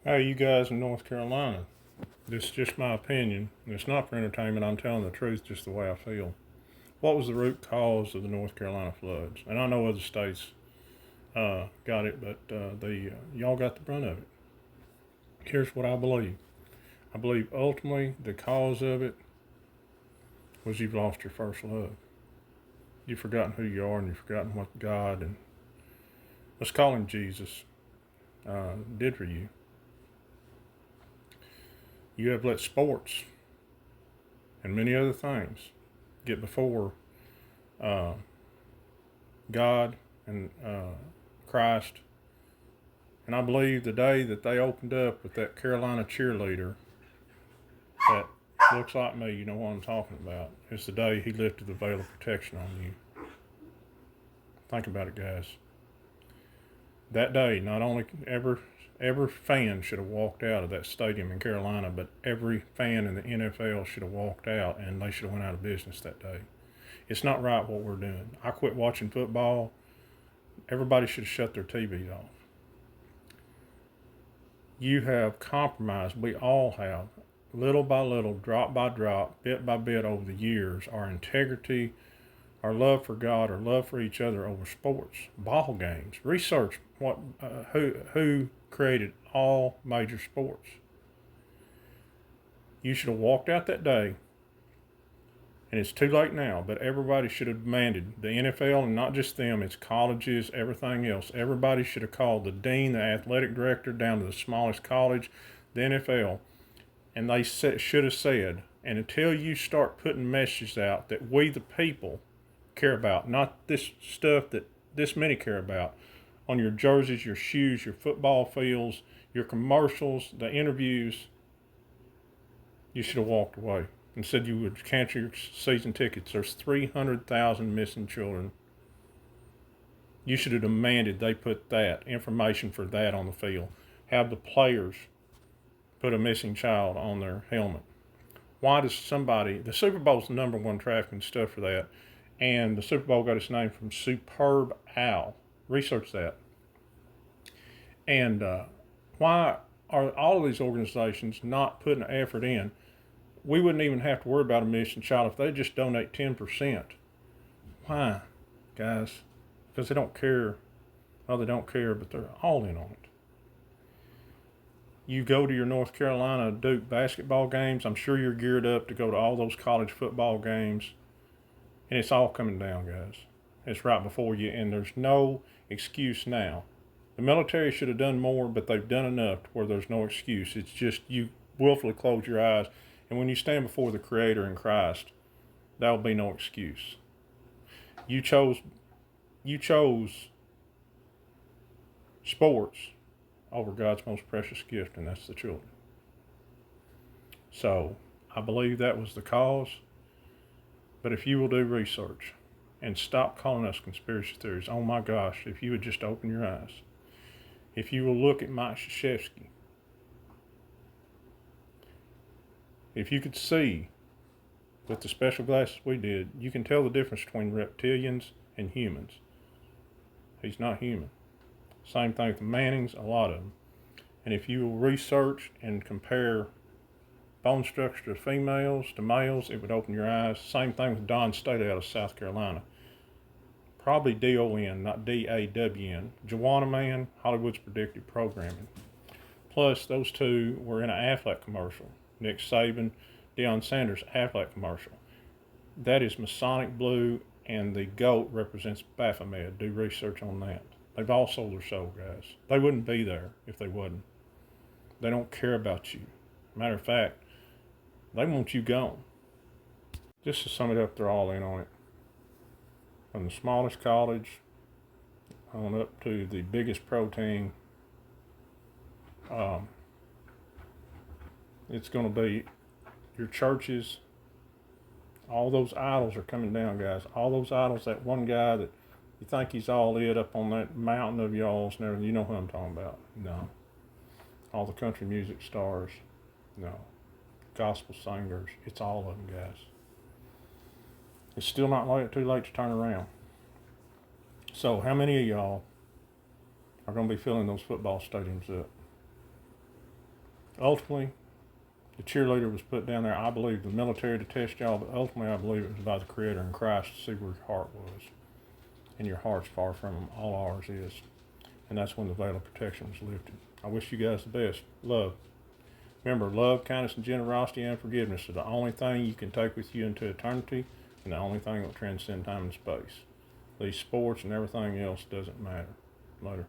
Hey, you guys in North Carolina, this is just my opinion. It's not for entertainment. I'm telling the truth just the way I feel. What was the root cause of the North Carolina floods? And I know other states got it, but y'all got the brunt of it. Here's what I believe. I believe ultimately the cause of it was you've lost your first love. You've forgotten who you are, and you've forgotten what God, and let's call him Jesus, did for you. You have let sports and many other things get before uh, God and Christ. And I believe the day that they opened up with that Carolina cheerleader that looks like me, you know what I'm talking about, is the day he lifted the veil of protection on you. Think about it, guys. That day, not only every fan should have walked out of that stadium in Carolina, but every fan in the NFL should have walked out, and they should have went out of business that day. It's not right what we're doing. I quit watching football. Everybody should have shut their TVs off. You have compromised. We all have, little by little, drop by drop, bit by bit over the years, our integrity, our love for God, our love for each other over sports, ball games. Research who created all major sports. You should have walked out that day, and it's too late now, but everybody should have demanded, the NFL, and not just them, it's colleges, everything else. Everybody should have called the dean, the athletic director, down to the smallest college, the NFL, and they should have said, and until you start putting messages out that we the people care about, not this stuff that this many care about, on your jerseys, your shoes, your football fields, your commercials, the interviews, you should have walked away and said you would cancel your season tickets. There's 300,000 missing children. You should have demanded they put that information for that on the field. Have the players put a missing child on their helmet. Why does the Super Bowl's the number one trafficking stuff for that, and the Super Bowl got its name from Superb Owl. Research that. And why are all of these organizations not putting effort in? We wouldn't even have to worry about a missing child if they just donate 10%. Why, guys? Because they don't care. Well, they don't care, but they're all in on it. You go to your North Carolina Duke basketball games, I'm sure you're geared up to go to all those college football games. And it's all coming down, guys. It's right before you, and there's no excuse now. The military should have done more, but they've done enough to where there's no excuse. It's just you willfully close your eyes, and when you stand before the Creator in Christ, there will be no excuse. You chose sports over God's most precious gift, and that's the children. So I believe that was the cause. But if you will do research and stop calling us conspiracy theories, oh my gosh, if you would just open your eyes. If you will look at Mike Krzyzewski, if you could see with the special glasses we did, you can tell the difference between reptilians and humans. He's not human. Same thing with the Mannings, a lot of them. And if you will research and compare bone structure to females to males, it would open your eyes. Same thing with Don Staley out of South Carolina. Probably D-O-N, not D-A-W-N. Juwanna Mann, Hollywood's Predictive Programming. Plus, those two were in an Aflac commercial. Nick Saban, Deion Sanders, Aflac commercial. That is Masonic blue, and the goat represents Baphomet. Do research on that. They've all sold their soul, guys. They wouldn't be there if they wouldn't. They don't care about you. Matter of fact, they want you gone. Just to sum it up, they're all in on it. From the smallest college on up to the biggest pro team, it's going to be your churches. All those idols are coming down, guys. All those idols, that one guy that you think he's all lit up on that mountain of y'all's and everything, you know who I'm talking about. No. All the country music stars. No. Gospel singers. It's all of them, guys. It's still not too late to turn around. So how many of y'all are going to be filling those football stadiums up? ultimately, the cheerleader was put down there, I believe, the military to test y'all, but ultimately I believe it was by the Creator in Christ to see where your heart was. And your heart's far from them. All ours is. And that's when the veil of protection was lifted. I wish you guys the best. Love. Remember, love, kindness, and generosity and forgiveness are the only thing you can take with you into eternity, and the only thing that will transcend time and space. These sports and everything else doesn't matter. Later.